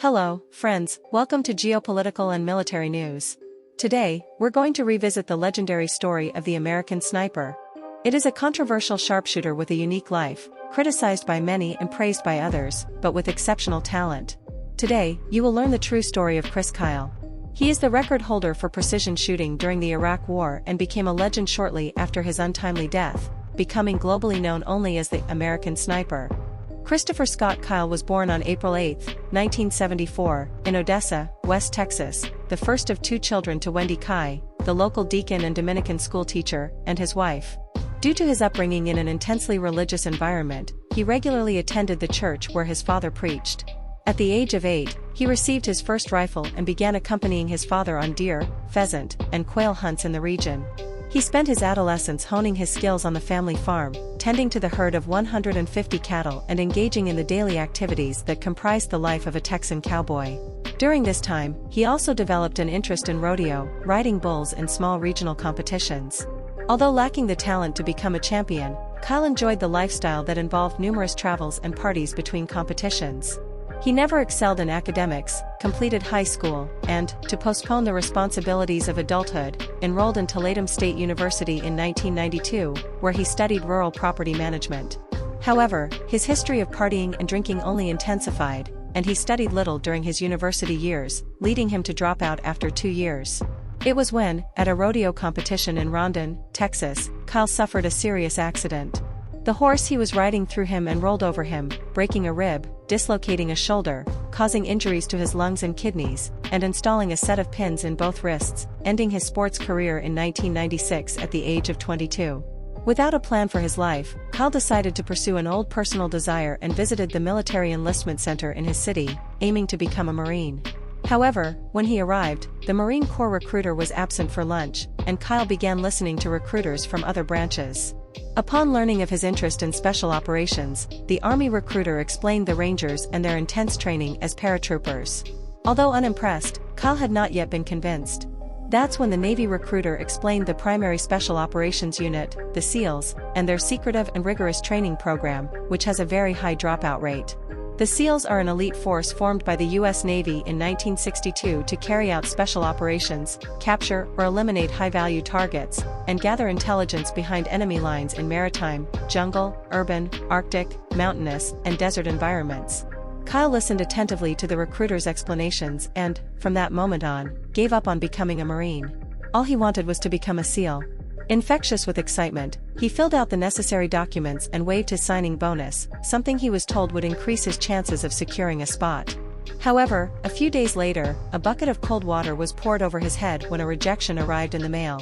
Hello, friends, welcome to Geopolitical and Military News. Today, we're going to revisit the legendary story of the American sniper. It is a controversial sharpshooter with a unique life, criticized by many and praised by others, but with exceptional talent. Today, you will learn the true story of Chris Kyle. He is the record holder for precision shooting during the Iraq War and became a legend shortly after his untimely death, becoming globally known only as the American sniper. Christopher Scott Kyle was born on April 8, 1974, in Odessa, West Texas, the first of two children to Wendy Kai, the local deacon and Dominican schoolteacher, and his wife. Due to his upbringing in an intensely religious environment, he regularly attended the church where his father preached. At the age of 8, he received his first rifle and began accompanying his father on deer, pheasant, and quail hunts in the region. He spent his adolescence honing his skills on the family farm, tending to the herd of 150 cattle and engaging in the daily activities that comprised the life of a Texan cowboy. During this time, he also developed an interest in rodeo, riding bulls in small regional competitions. Although lacking the talent to become a champion, Kyle enjoyed the lifestyle that involved numerous travels and parties between competitions. He never excelled in academics, completed high school, and, to postpone the responsibilities of adulthood, enrolled in Tulane State University in 1992, where he studied rural property management. However, his history of partying and drinking only intensified, and he studied little during his university years, leading him to drop out after 2 years. It was when, at a rodeo competition in Rondon, Texas, Kyle suffered a serious accident. The horse he was riding threw him and rolled over him, breaking a rib, dislocating a shoulder, causing injuries to his lungs and kidneys, and installing a set of pins in both wrists, ending his sports career in 1996 at the age of 22. Without a plan for his life, Kyle decided to pursue an old personal desire and visited the military enlistment center in his city, aiming to become a Marine. However, when he arrived, the Marine Corps recruiter was absent for lunch, and Kyle began listening to recruiters from other branches. Upon learning of his interest in special operations, the Army recruiter explained the Rangers and their intense training as paratroopers. Although unimpressed, Kyle had not yet been convinced. That's when the Navy recruiter explained the primary special operations unit, the SEALs, and their secretive and rigorous training program, which has a very high dropout rate. The SEALs are an elite force formed by the U.S. Navy in 1962 to carry out special operations, capture or eliminate high-value targets, and gather intelligence behind enemy lines in maritime, jungle, urban, Arctic, mountainous, and desert environments. Kyle listened attentively to the recruiter's explanations and, from that moment on, gave up on becoming a Marine. All he wanted was to become a SEAL. Infectious with excitement, he filled out the necessary documents and waived his signing bonus, something he was told would increase his chances of securing a spot. However, a few days later, a bucket of cold water was poured over his head when a rejection arrived in the mail.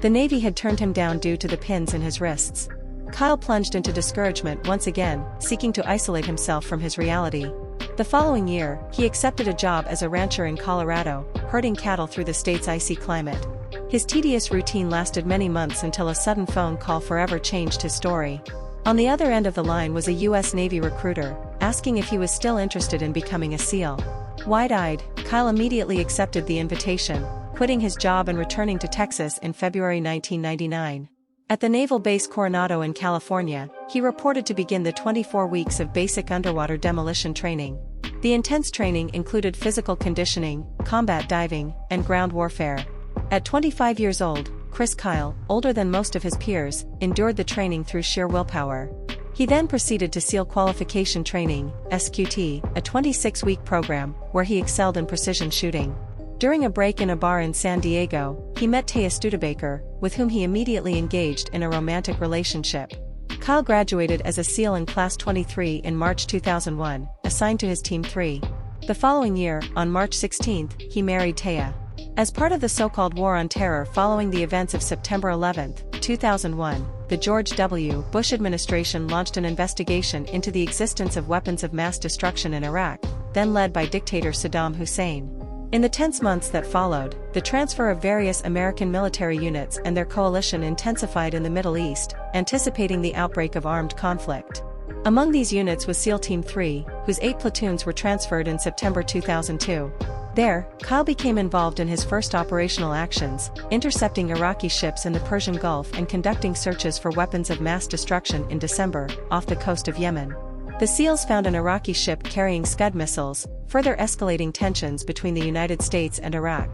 The Navy had turned him down due to the pins in his wrists. Kyle plunged into discouragement once again, seeking to isolate himself from his reality. The following year, he accepted a job as a rancher in Colorado, herding cattle through the state's icy climate. His tedious routine lasted many months until a sudden phone call forever changed his story. On the other end of the line was a U.S. Navy recruiter, asking if he was still interested in becoming a SEAL. Wide-eyed, Kyle immediately accepted the invitation, quitting his job and returning to Texas in February 1999. At the Naval Base Coronado in California, he reported to begin the 24 weeks of basic underwater demolition training. The intense training included physical conditioning, combat diving, and ground warfare. At 25 years old, Chris Kyle, older than most of his peers, endured the training through sheer willpower. He then proceeded to SEAL Qualification Training, SQT, a 26-week program, where he excelled in precision shooting. During a break in a bar in San Diego, he met Taya Studebaker, with whom he immediately engaged in a romantic relationship. Kyle graduated as a SEAL in Class 23 in March 2001, assigned to his Team 3. The following year, on March 16, he married Taya. As part of the so-called War on Terror following the events of September 11, 2001, the George W. Bush administration launched an investigation into the existence of weapons of mass destruction in Iraq, then led by dictator Saddam Hussein. In the tense months that followed, the transfer of various American military units and their coalition intensified in the Middle East, anticipating the outbreak of armed conflict. Among these units was SEAL Team 3, whose 8 platoons were transferred in September 2002. There, Kyle became involved in his first operational actions, intercepting Iraqi ships in the Persian Gulf and conducting searches for weapons of mass destruction in December, off the coast of Yemen. The SEALs found an Iraqi ship carrying Scud missiles, further escalating tensions between the United States and Iraq.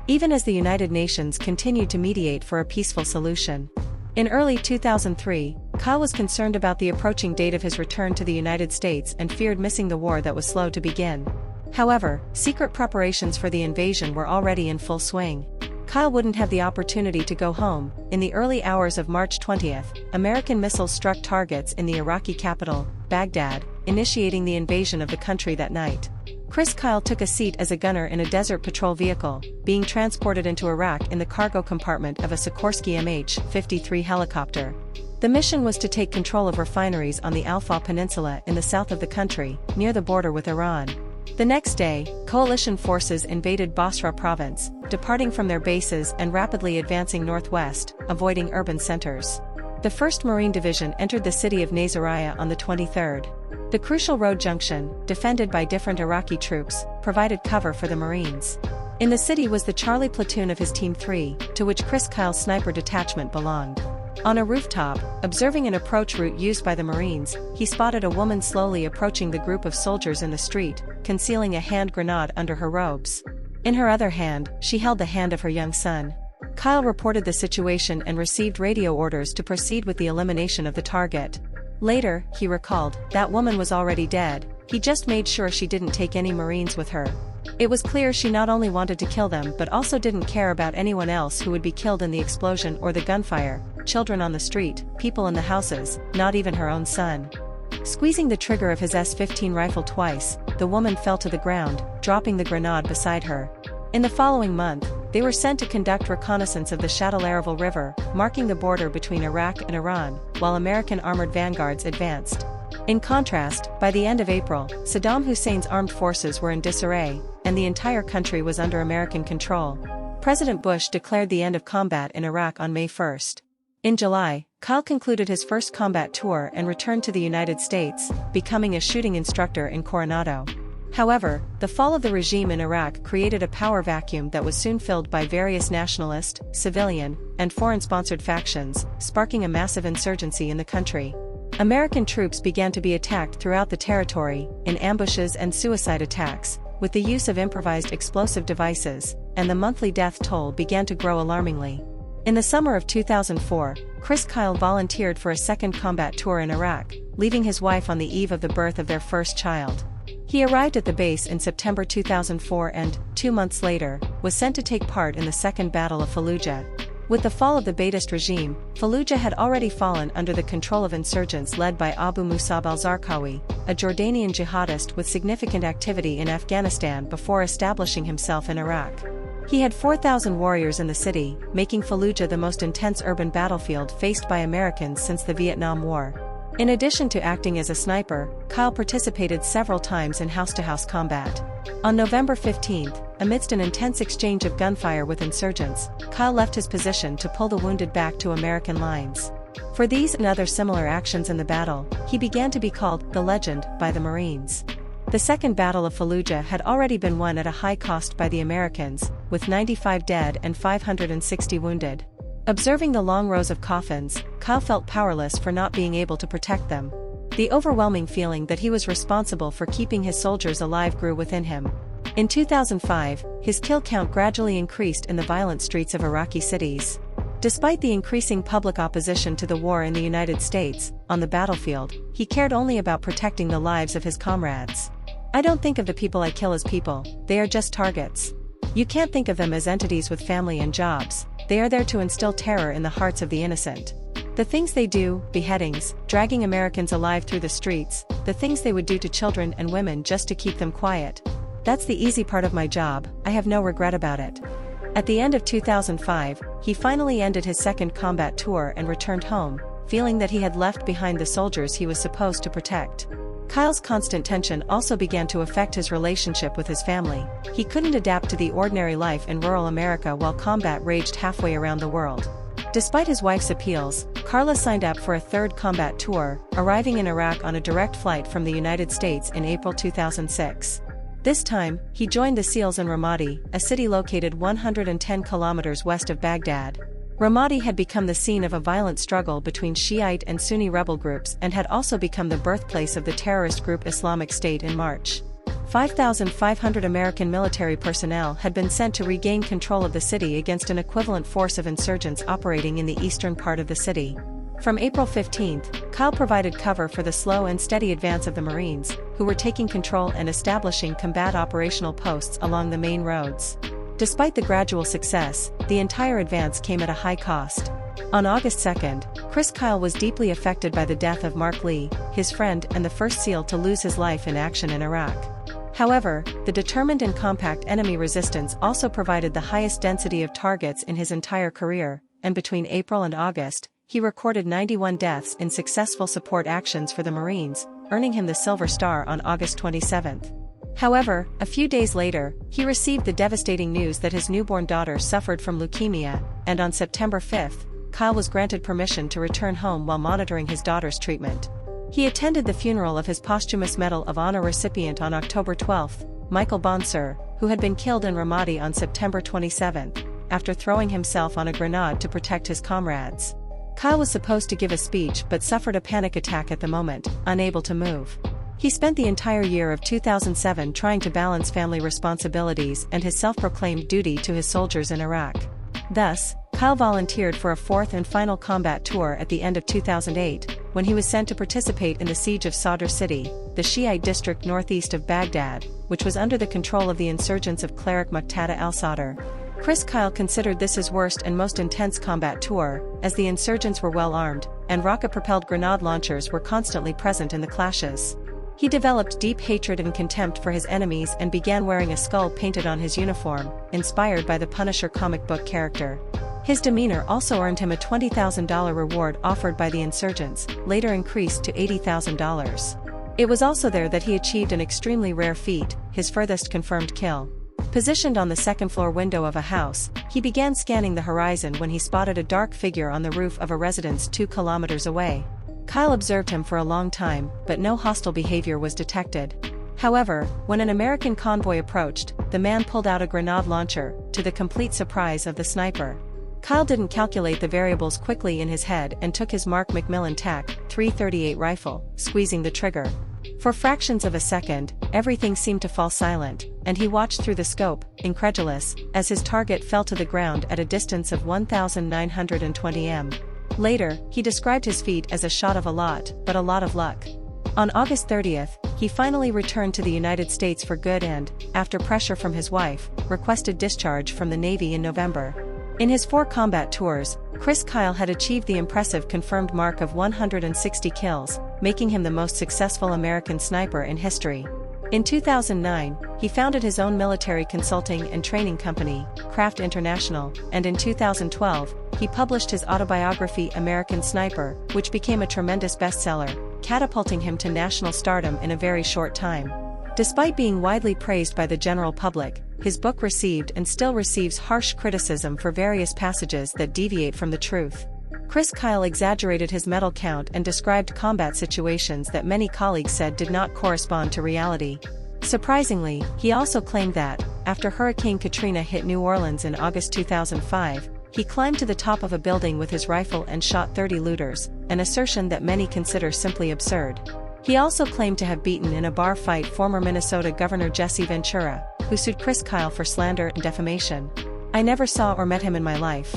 Even as the United Nations continued to mediate for a peaceful solution. In early 2003, Kyle was concerned about the approaching date of his return to the United States and feared missing the war that was slow to begin. However, secret preparations for the invasion were already in full swing. Kyle wouldn't have the opportunity to go home. In the early hours of March 20th, American missiles struck targets in the Iraqi capital, Baghdad, initiating the invasion of the country that night. Kyle took a seat as a gunner in a desert patrol vehicle, being transported into Iraq in the cargo compartment of a Sikorsky MH-53 helicopter. The mission was to take control of refineries on the Al-Faw Peninsula in the south of the country, near the border with Iran. The next day, coalition forces invaded Basra province, departing from their bases and rapidly advancing northwest, avoiding urban centers. The 1st Marine Division entered the city of Nasiriyah on the 23rd. The crucial road junction, defended by different Iraqi troops, provided cover for the Marines. In the city was the Charlie platoon of his Team 3, to which Kyle's sniper detachment belonged. On a rooftop, observing an approach route used by the Marines, he spotted a woman slowly approaching the group of soldiers in the street, concealing a hand grenade under her robes. In her other hand, she held the hand of her young son. Kyle reported the situation and received radio orders to proceed with the elimination of the target. Later, he recalled, that woman was already dead, he just made sure she didn't take any Marines with her. It was clear she not only wanted to kill them but also didn't care about anyone else who would be killed in the explosion or the gunfire, children on the street, people in the houses, not even her own son. Squeezing the trigger of his S-15 rifle twice, the woman fell to the ground, dropping the grenade beside her. In the following month, they were sent to conduct reconnaissance of the Shatt-el-Araval River, marking the border between Iraq and Iran, while American armored vanguards advanced. In contrast, by the end of April, Saddam Hussein's armed forces were in disarray, and the entire country was under American control. President Bush declared the end of combat in Iraq on May 1st. In July, Kyle concluded his first combat tour and returned to the United States, becoming a shooting instructor in Coronado. However, the fall of the regime in Iraq created a power vacuum that was soon filled by various nationalist, civilian, and foreign-sponsored factions, sparking a massive insurgency in the country. American troops began to be attacked throughout the territory, in ambushes and suicide attacks, with the use of improvised explosive devices, and the monthly death toll began to grow alarmingly. In the summer of 2004, Kyle volunteered for a second combat tour in Iraq, leaving his wife on the eve of the birth of their first child. He arrived at the base in September 2004 and, 2 months later, was sent to take part in the Second Battle of Fallujah. With the fall of the Ba'athist regime, Fallujah had already fallen under the control of insurgents led by Abu Musab al-Zarqawi, a Jordanian jihadist with significant activity in Afghanistan before establishing himself in Iraq. He had 4,000 warriors in the city, making Fallujah the most intense urban battlefield faced by Americans since the Vietnam War. In addition to acting as a sniper, Kyle participated several times in house-to-house combat. On November 15th, amidst an intense exchange of gunfire with insurgents, Kyle left his position to pull the wounded back to American lines. For these and other similar actions in the battle, he began to be called the Legend by the Marines. The Second Battle of Fallujah had already been won at a high cost by the Americans, with 95 dead and 560 wounded. Observing the long rows of coffins, Kyle felt powerless for not being able to protect them. The overwhelming feeling that he was responsible for keeping his soldiers alive grew within him. In 2005, his kill count gradually increased in the violent streets of Iraqi cities. Despite the increasing public opposition to the war in the United States, on the battlefield, he cared only about protecting the lives of his comrades. "I don't think of the people I kill as people, they are just targets. You can't think of them as entities with family and jobs, they are there to instill terror in the hearts of the innocent. The things they do, beheadings, dragging Americans alive through the streets, the things they would do to children and women just to keep them quiet. That's the easy part of my job, I have no regret about it." At the end of 2005, he finally ended his second combat tour and returned home, feeling that he had left behind the soldiers he was supposed to protect. Kyle's constant tension also began to affect his relationship with his family. He couldn't adapt to the ordinary life in rural America while combat raged halfway around the world. Despite his wife's appeals, Carla signed up for a third combat tour, arriving in Iraq on a direct flight from the United States in April 2006. This time, he joined the SEALs in Ramadi, a city located 110 kilometers west of Baghdad. Ramadi had become the scene of a violent struggle between Shiite and Sunni rebel groups and had also become the birthplace of the terrorist group Islamic State in March. 5,500 American military personnel had been sent to regain control of the city against an equivalent force of insurgents operating in the eastern part of the city. From April 15, Kyle provided cover for the slow and steady advance of the Marines, who were taking control and establishing combat operational posts along the main roads. Despite the gradual success, the entire advance came at a high cost. On August 2, Chris Kyle was deeply affected by the death of Mark Lee, his friend and the first SEAL to lose his life in action in Iraq. However, the determined and compact enemy resistance also provided the highest density of targets in his entire career, and between April and August, he recorded 91 deaths in successful support actions for the Marines, earning him the Silver Star on August 27. However, a few days later, he received the devastating news that his newborn daughter suffered from leukemia, and on September 5, Kyle was granted permission to return home while monitoring his daughter's treatment. He attended the funeral of his posthumous Medal of Honor recipient on October 12, Michael Bonsor, who had been killed in Ramadi on September 27, after throwing himself on a grenade to protect his comrades. Kyle was supposed to give a speech but suffered a panic attack at the moment, unable to move. He spent the entire year of 2007 trying to balance family responsibilities and his self-proclaimed duty to his soldiers in Iraq. Thus, Kyle volunteered for a fourth and final combat tour at the end of 2008, when he was sent to participate in the siege of Sadr City, the Shiite district northeast of Baghdad, which was under the control of the insurgents of cleric Muqtada al-Sadr. Chris Kyle considered this his worst and most intense combat tour, as the insurgents were well armed, and rocket-propelled grenade launchers were constantly present in the clashes. He developed deep hatred and contempt for his enemies and began wearing a skull painted on his uniform, inspired by the Punisher comic book character. His demeanor also earned him a $20,000 reward offered by the insurgents, later increased to $80,000. It was also there that he achieved an extremely rare feat, his furthest confirmed kill. Positioned on the second-floor window of a house, he began scanning the horizon when he spotted a dark figure on the roof of a residence 2 kilometers away. Kyle observed him for a long time, but no hostile behavior was detected. However, when an American convoy approached, the man pulled out a grenade launcher, to the complete surprise of the sniper. Kyle didn't calculate the variables quickly in his head and took his Mark McMillan TAC .338 rifle, squeezing the trigger. For fractions of a second, everything seemed to fall silent, and he watched through the scope, incredulous, as his target fell to the ground at a distance of 1,920 m. Later, he described his feat as a shot of a lot, but a lot of luck. On August 30, he finally returned to the United States for good and, after pressure from his wife, requested discharge from the Navy in November. In his 4 combat tours, Chris Kyle had achieved the impressive confirmed mark of 160 kills, making him the most successful American sniper in history. In 2009, he founded his own military consulting and training company, Craft International, and in 2012, he published his autobiography American Sniper, which became a tremendous bestseller, catapulting him to national stardom in a very short time. Despite being widely praised by the general public, his book received and still receives harsh criticism for various passages that deviate from the truth. Chris Kyle exaggerated his medal count and described combat situations that many colleagues said did not correspond to reality. Surprisingly, he also claimed that, after Hurricane Katrina hit New Orleans in August 2005, he climbed to the top of a building with his rifle and shot 30 looters, an assertion that many consider simply absurd. He also claimed to have beaten in a bar fight former Minnesota Governor Jesse Ventura, who sued Chris Kyle for slander and defamation. "I never saw or met him in my life."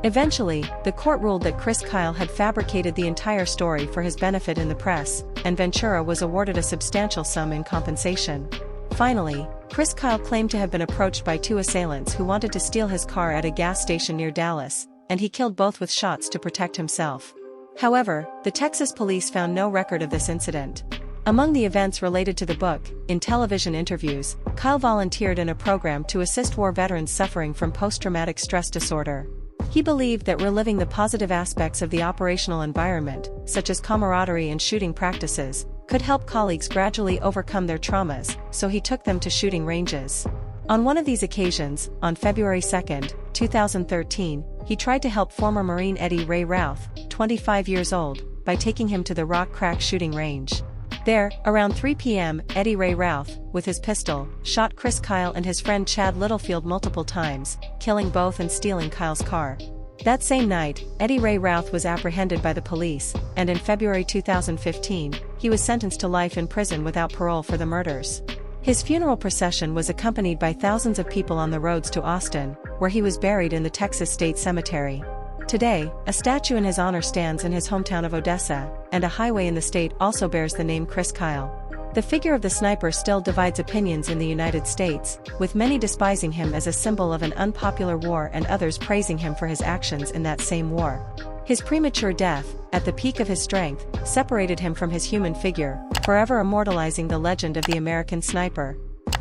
Eventually, the court ruled that Chris Kyle had fabricated the entire story for his benefit in the press, and Ventura was awarded a substantial sum in compensation. Finally, Chris Kyle claimed to have been approached by 2 assailants who wanted to steal his car at a gas station near Dallas, and he killed both with shots to protect himself. However, the Texas police found no record of this incident. Among the events related to the book, in television interviews, Kyle volunteered in a program to assist war veterans suffering from post-traumatic stress disorder. He believed that reliving the positive aspects of the operational environment, such as camaraderie and shooting practices, could help colleagues gradually overcome their traumas, so he took them to shooting ranges. On one of these occasions, on February 2, 2013, he tried to help former Marine Eddie Ray Routh, 25 years old, by taking him to the Rock Crack shooting range. There, around 3 p.m., Eddie Ray Routh, with his pistol, shot Chris Kyle and his friend Chad Littlefield multiple times, killing both and stealing Kyle's car. That same night, Eddie Ray Routh was apprehended by the police, and in February 2015, he was sentenced to life in prison without parole for the murders. His funeral procession was accompanied by thousands of people on the roads to Austin, where he was buried in the Texas State Cemetery. Today, a statue in his honor stands in his hometown of Odessa, and a highway in the state also bears the name Chris Kyle. The figure of the sniper still divides opinions in the United States, with many despising him as a symbol of an unpopular war and others praising him for his actions in that same war. His premature death, at the peak of his strength, separated him from his human figure, forever immortalizing the legend of the American sniper.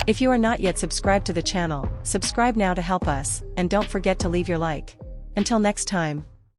If you are not yet subscribed to the channel, subscribe now to help us, and don't forget to leave your like. Until next time,